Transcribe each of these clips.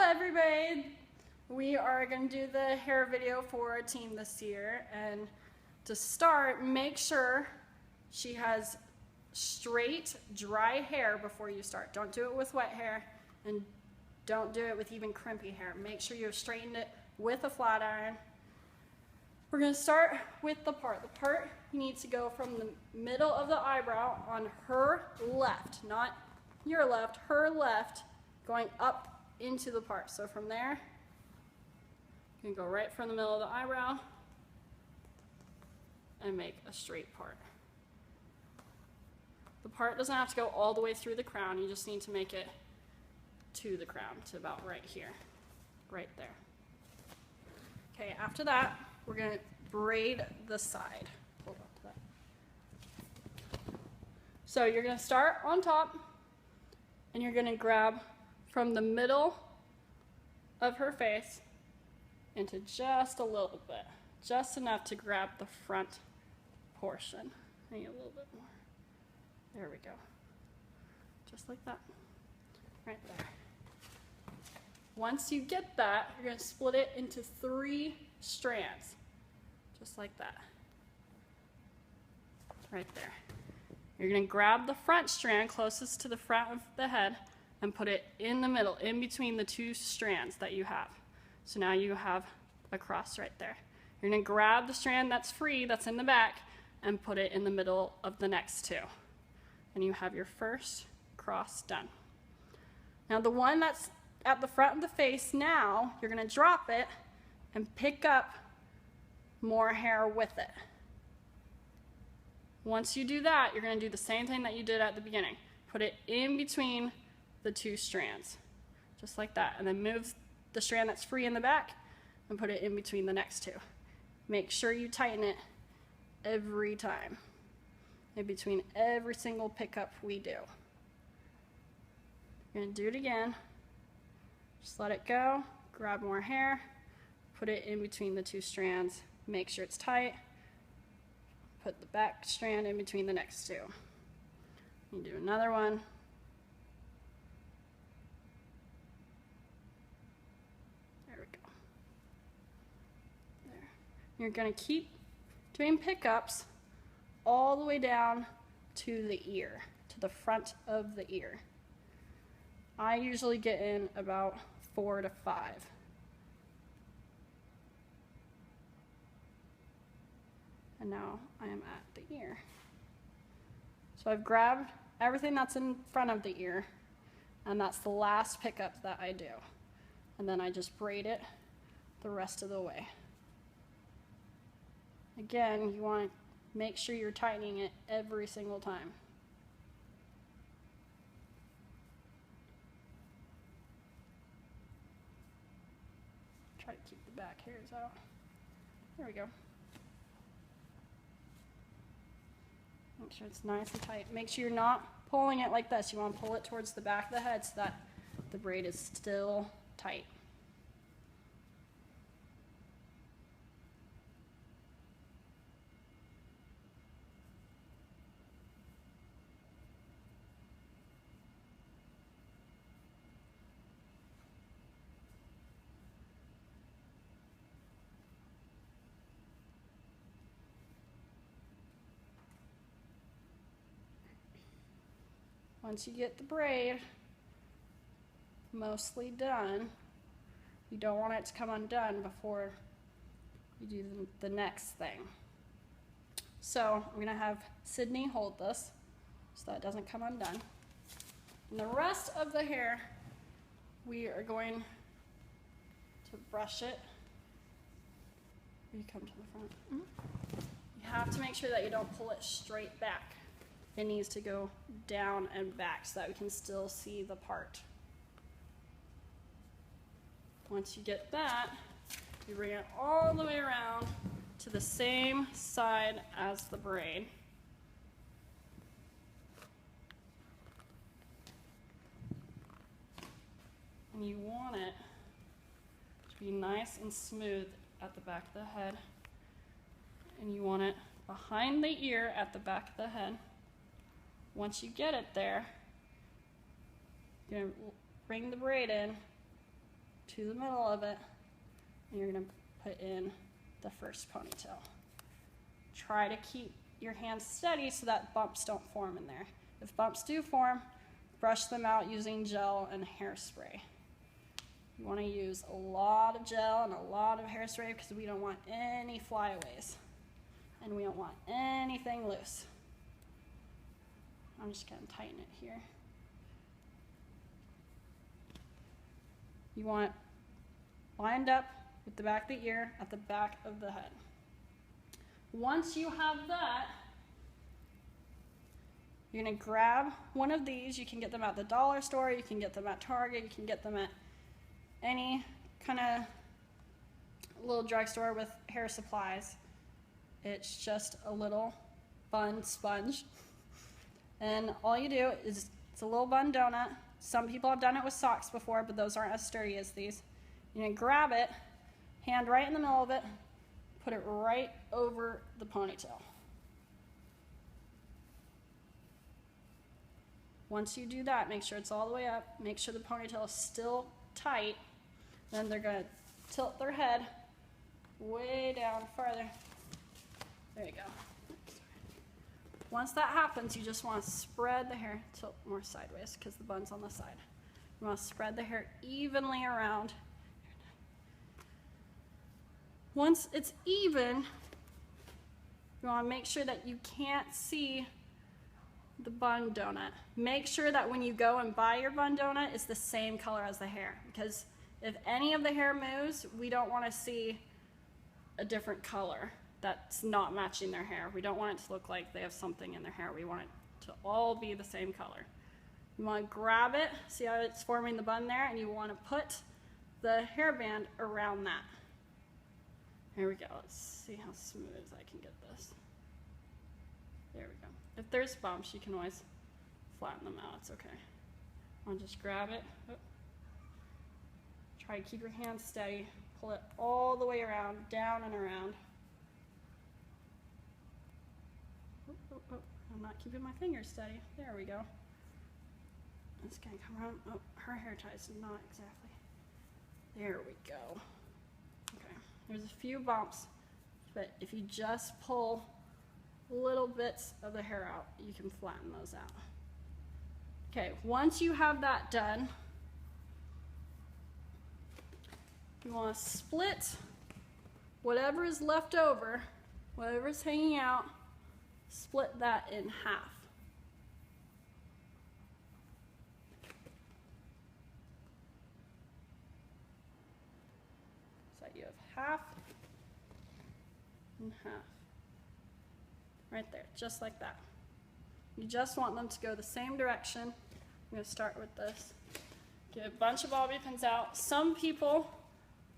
everybody! We are going to do the hair video for our team this year, and to start, make sure she has straight, dry hair before you start. Don't do it with wet hair, and don't do it with even crimpy hair. Make sure you've straightened it with a flat iron. We're going to start with the part. The part needs to go from the middle of the eyebrow on her left, not your left, her left, going up into the part. So from there, you can go right from the middle of the eyebrow and make a straight part. The part doesn't have to go all the way through the crown. You just need to make it to the crown, to about right here, right there. Okay, after that, we're going to braid the side. Hold on to that. So you're going to start on top, and you're going to grab from the middle of her face into just a little bit, just enough to grab the front portion. I need a little bit more. There we go. Just like that. Right there. Once you get that, you're going to split it into 3 strands. Just like that. Right there. You're going to grab the front strand closest to the front of the head and put it in the middle, in between the 2 strands that you have. So now you have a cross right there. You're going to grab the strand that's free, that's in the back, and put it in the middle of the next 2. And you have your first cross done. Now the one that's at the front of the face now, you're going to drop it and pick up more hair with it. Once you do that, you're going to do the same thing that you did at the beginning. Put it in between the 2 strands, just like that, and then move the strand that's free in the back and put it in between the next 2. Make sure you tighten it every time, in between every single pickup we do. You're going to do it again. Just let it go, grab more hair, put it in between the 2 strands, make sure it's tight, put the back strand in between the next 2. You do another one. There we go. There. You're going to keep doing pickups all the way down to the ear, to the front of the ear. I usually get in about 4 to 5. And now I am at the ear. So I've grabbed everything that's in front of the ear, and that's the last pickup that I do. And then I just braid it the rest of the way. Again, you want to make sure you're tightening it every single time. Try to keep the back hairs out. There we go. Make sure it's nice and tight. Make sure you're not pulling it like this. You want to pull it towards the back of the head so that the braid is still tight. Once you get the braid mostly done, you don't want it to come undone before you do the next thing. So I'm going to have Sydney hold this so that it doesn't come undone. And the rest of the hair, we are going to brush it. You come to the front. You have to make sure that you don't pull it straight back. It needs to go down and back so that we can still see the part. Once you get that, you bring it all the way around to the same side as the braid. And you want it to be nice and smooth at the back of the head. And you want it behind the ear at the back of the head. Once you get it there, you're going to bring the braid in to the middle of it, and you're gonna put in the first ponytail. Try to keep your hands steady so that bumps don't form in there. If bumps do form, brush them out using gel and hairspray. You want to use a lot of gel and a lot of hairspray because we don't want any flyaways. And we don't want anything loose. I'm just going to tighten it here. You want it lined up with the back of the ear at the back of the head. Once you have that, you're going to grab one of these. You can get them at the dollar store, you can get them at Target, you can get them at any kind of little drugstore with hair supplies. It's just a little bun sponge. And all you do is, it's a little bun donut. Some people have done it with socks before, but those aren't as sturdy as these. You're going to grab it, hand right in the middle of it, put it right over the ponytail. Once you do that, make sure it's all the way up, make sure the ponytail is still tight, then they're going to tilt their head way down farther. There you go. Once that happens, you just want to spread the hair, tilt more sideways because the bun's on the side. You want to spread the hair evenly around. Once it's even, you want to make sure that you can't see the bun donut. Make sure that when you go and buy your bun donut, it's the same color as the hair, because if any of the hair moves, we don't want to see a different color that's not matching their hair. We don't want it to look like they have something in their hair. We want it to all be the same color. You want to grab it, see how it's forming the bun there, and you want to put the hairband around that. Here we go. Let's see how smooth I can get this. There we go. If there's bumps, you can always flatten them out. It's okay. I'll just grab it. Oh. Try to keep your hands steady. Pull it all the way around, down and around. Oh, oh, oh. I'm not keeping my fingers steady. There we go. It's gonna come around. Oh, her hair ties not exactly. There we go. Okay. There's a few bumps, but if you just pull little bits of the hair out, you can flatten those out. Okay, once you have that done, you want to split whatever is left over, whatever is hanging out, split that in half. So you have half and half. Right there, just like that. You just want them to go the same direction. I'm going to start with this. Get a bunch of bobby pins out. Some people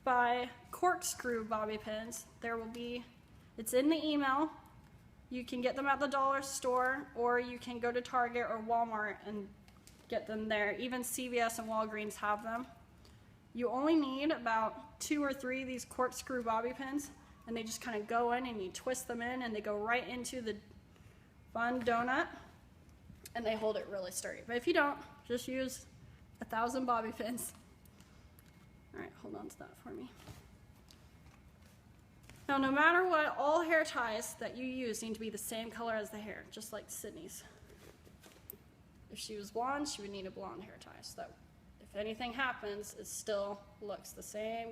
buy corkscrew bobby pins. There will be, it's in the email. You can get them at the dollar store, or you can go to Target or Walmart and get them there. Even CVS and Walgreens have them. You only need about 2 or 3 of these corkscrew bobby pins, and they just kind of go in and you twist them in and they go right into the bun donut and they hold it really sturdy. But if you don't, just use 1,000 bobby pins. All right, hold on to that for me. Now, no matter what, all hair ties that you use need to be the same color as the hair, just like Sydney's. If she was blonde, she would need a blonde hair tie, so that if anything happens, it still looks the same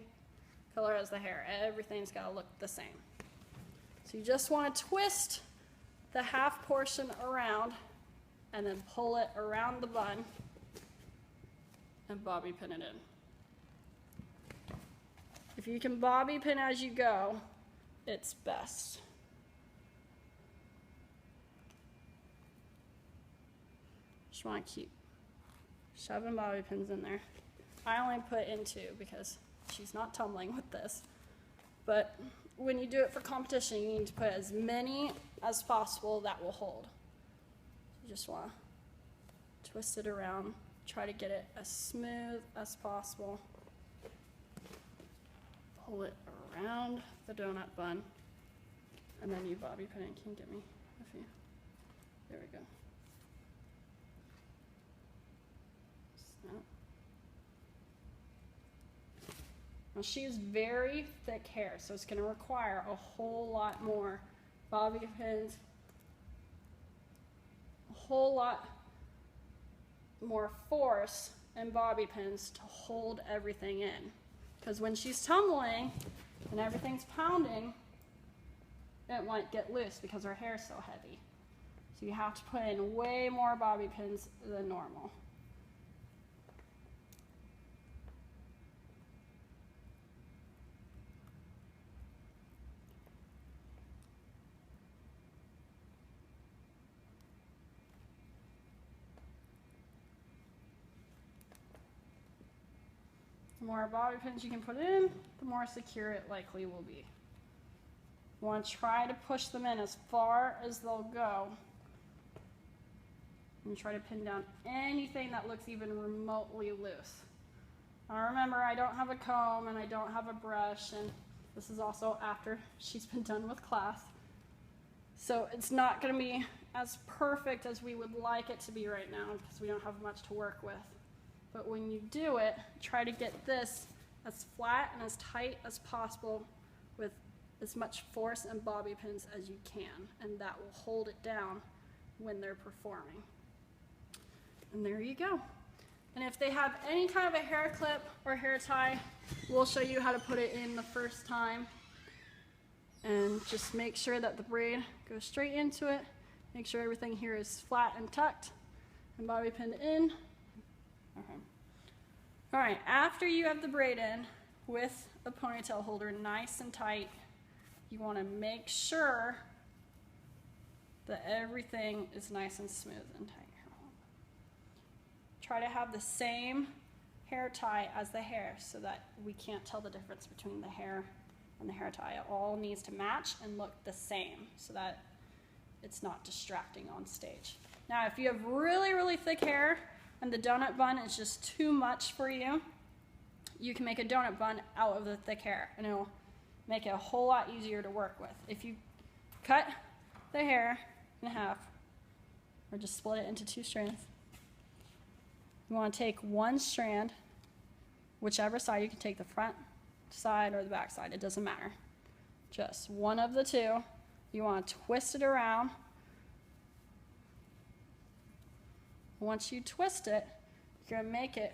color as the hair. Everything's got to look the same. So you just want to twist the half portion around and then pull it around the bun and bobby pin it in. If you can bobby pin as you go, it's best. Just want to keep shoving bobby pins in there. I only put in 2 because she's not tumbling with this. But when you do it for competition, you need to put as many as possible that will hold. You just want to twist it around, try to get it as smooth as possible. Pull it around the donut bun, and then you bobby pin it. Can you get me a few? There we go. Snap. Now she has very thick hair, so it's going to require a whole lot more bobby pins, a whole lot more force and bobby pins to hold everything in. Because when she's tumbling and everything's pounding, it might get loose because her hair is so heavy. So you have to put in way more bobby pins than normal. The more bobby pins you can put in, the more secure it likely will be. You want to try to push them in as far as they'll go. And try to pin down anything that looks even remotely loose. Now remember, I don't have a comb and I don't have a brush, and this is also after she's been done with class. So it's not going to be as perfect as we would like it to be right now because we don't have much to work with. But when you do it, try to get this as flat and as tight as possible with as much force and bobby pins as you can, and that will hold it down when they're performing. And there you go. And if they have any kind of a hair clip or hair tie, we'll show you how to put it in the first time. And just make sure that the braid goes straight into it. Make sure everything here is flat and tucked and bobby pinned in. Okay. All right, after you have the braid in with a ponytail holder nice and tight, you want to make sure that everything is nice and smooth and tight. Try to have the same hair tie as the hair so that we can't tell the difference between the hair and the hair tie. It all needs to match and look the same so that it's not distracting on stage. Now, if you have really, really thick hair and the donut bun is just too much for you, you can make a donut bun out of the thick hair and it'll make it a whole lot easier to work with. If you cut the hair in half or just split it into 2 strands, you want to take one strand, whichever side. You can take the front side or the back side, it doesn't matter. Just one of the two. You want to twist it around. Once you twist it, you're going to make it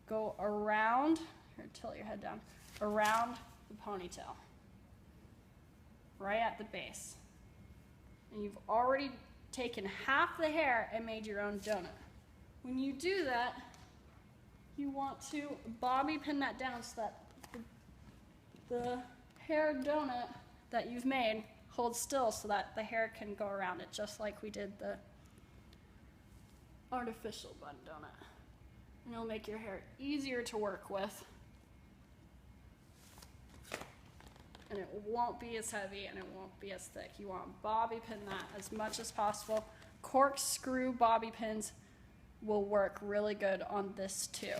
go around, or tilt your head down, around the ponytail, right at the base. And you've already taken half the hair and made your own donut. When you do that, you want to bobby pin that down so that the hair donut that you've made holds still so that the hair can go around it, just like we did the artificial bun donut. And it'll make your hair easier to work with. And it won't be as heavy and it won't be as thick. You want to bobby pin that as much as possible. Corkscrew bobby pins will work really good on this too.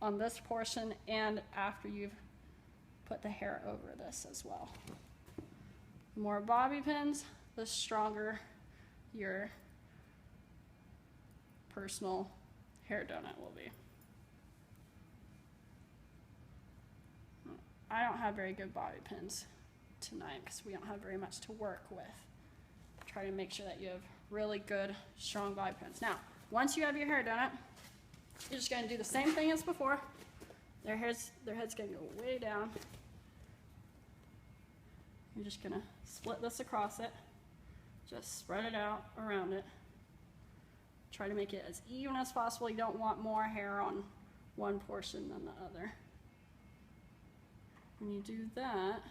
On this portion and after you've put the hair over this as well. The more bobby pins, the stronger your personal hair donut will be. I don't have very good bobby pins tonight because we don't have very much to work with. Try to make sure that you have really good, strong bobby pins. Now, once you have your hair donut, you're just going to do the same thing as before. Their head's going to go way down. You're just going to split this across it. Just spread it out around it. Try to make it as even as possible. You don't want more hair on one portion than the other. When you do that,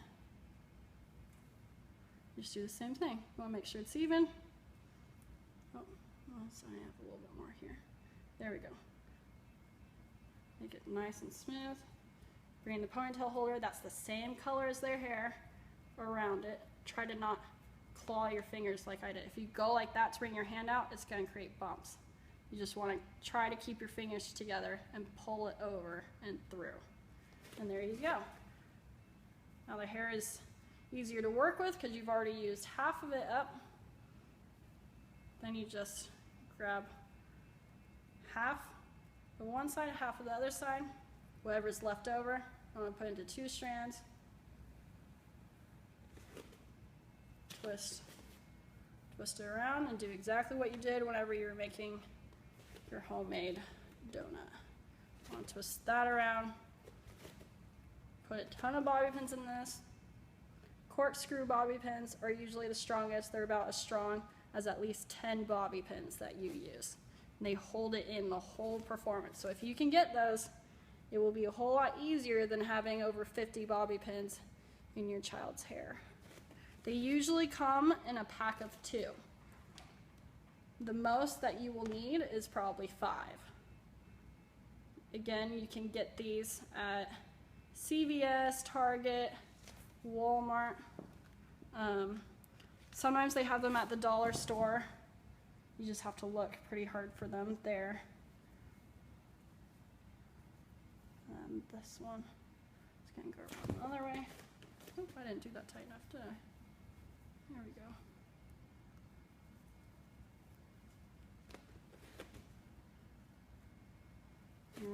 you just do the same thing. You want to make sure it's even. Oh, sorry, I have a little bit more here. There we go. Make it nice and smooth. Bring the ponytail holder, that's the same color as their hair, around it. Try to not claw your fingers like I did. If you go like that to bring your hand out, it's going to create bumps. You just want to try to keep your fingers together and pull it over and through. And there you go. Now the hair is easier to work with because you've already used half of it up. Then you just grab half of one side, half of the other side, whatever's left over, I'm going to put into 2 strands. Twist it around and do exactly what you did whenever you were making your homemade donut. I'm going to twist that around. Put a ton of bobby pins in this. Corkscrew bobby pins are usually the strongest. They're about as strong as at least 10 bobby pins that you use. And they hold it in the whole performance. So if you can get those, it will be a whole lot easier than having over 50 bobby pins in your child's hair. They usually come in a pack of 2. The most that you will need is probably 5. Again, you can get these at CVS, Target, Walmart. Sometimes they have them at the dollar store. You just have to look pretty hard for them there. And this one is going to go around the other way. Oop, I didn't do that tight enough, did I? There we go.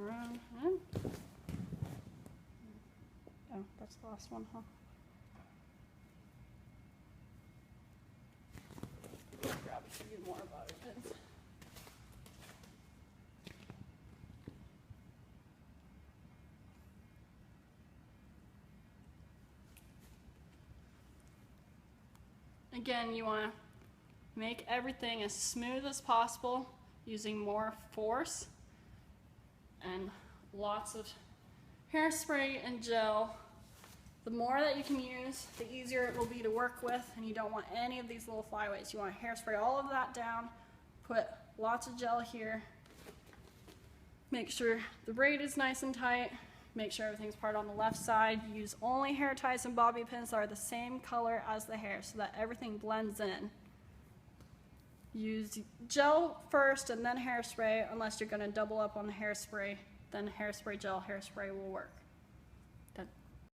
Around and oh, that's the last one, huh? Grab a few more bobby pins. Again, you want to make everything as smooth as possible using more force and lots of hairspray and gel. The more that you can use, the easier it will be to work with, and you don't want any of these little flyaways. You want to hairspray all of that down, put lots of gel here, make sure the braid is nice and tight, make sure everything's part on the left side. Use only hair ties and bobby pins that are the same color as the hair so that everything blends in. Use gel first and then hairspray unless you're going to double up on the hairspray. Then hairspray, gel, hairspray will work.